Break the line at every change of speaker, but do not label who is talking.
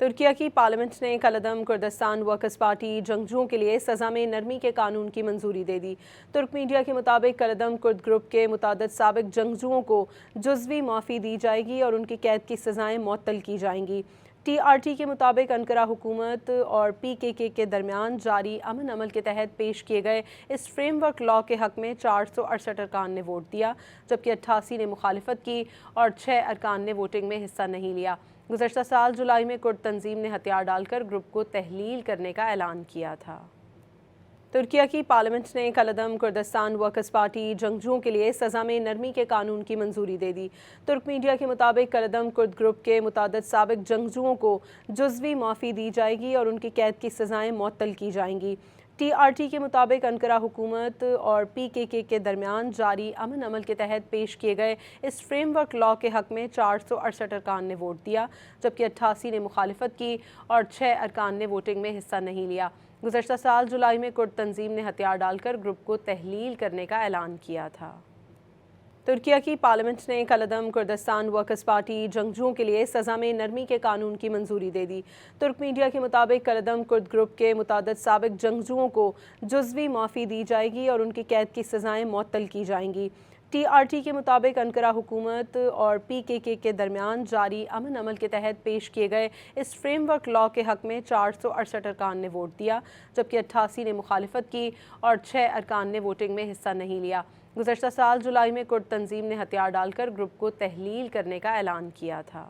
ترکیہ کی پارلیمنٹ نے کالعدم Kurdistan workers party جنگجوؤں کے لیے سزا میں نرمی کے قانون کی منظوری دے دی۔ ترک میڈیا کے مطابق کالعدم کرد گروپ کے متعدد سابق جنگجوؤں کو جزوی معافی دی جائے گی اور ان کی قید کی سزائیں معطل کی جائیں گی۔ ٹی آر ٹی کے مطابق انقرہ حکومت اور پی کے درمیان جاری امن عمل کے تحت پیش کیے گئے اس فریم ورک لا کے حق میں 468 ارکان نے ووٹ دیا، جبکہ 88 نے مخالفت کی اور 6 ارکان نے ووٹنگ میں حصہ نہیں لیا۔ گزشتہ سال جولائی میں کرد تنظیم نے ہتھیار ڈال کر گروپ کو تحلیل کرنے کا اعلان کیا تھا۔ ترکیہ کی پارلیمنٹ نے کالعدم کردستان ورکرز پارٹی جنگجوؤں کے لیے سزا میں نرمی کے قانون کی منظوری دے دی۔ ترک میڈیا کے مطابق کالعدم کرد گروپ کے متعدد سابق جنگجوؤں کو جزوی معافی دی جائے گی اور ان کی قید کی سزائیں معطل کی جائیں گی۔ ٹی آر ٹی کے مطابق انقرہ حکومت اور پی کے درمیان جاری امن عمل کے تحت پیش کیے گئے اس فریم ورک لا کے حق میں 468 ارکان نے ووٹ دیا، جبکہ 88 نے مخالفت کی اور 6 ارکان نے ووٹنگ میں حصہ نہیں لیا۔ گزشتہ سال جولائی میں کرد تنظیم نے ہتھیار ڈال کر گروپ کو تحلیل کرنے کا اعلان کیا تھا۔ ترکیہ کی پارلیمنٹ نے کالعدم کردستان ورکرز پارٹی جنگجوؤں کے لیے سزا میں نرمی کے قانون کی منظوری دے دی۔ ترک میڈیا کے مطابق کالعدم کرد گروپ کے متعدد سابق جنگجوؤں کو جزوی معافی دی جائے گی اور ان کی قید کی سزائیں معطل کی جائیں گی۔ ٹی آر ٹی کے مطابق انقرہ حکومت اور پی کے درمیان جاری امن عمل کے تحت پیش کیے گئے اس فریم ورک لا کے حق میں 468 ارکان نے ووٹ دیا، جبکہ 88 نے مخالفت کی اور 6 ارکان نے ووٹنگ میں حصہ نہیں لیا۔ گزشتہ سال جولائی میں کرد تنظیم نے ہتھیار ڈال کر گروپ کو تحلیل کرنے کا اعلان کیا تھا۔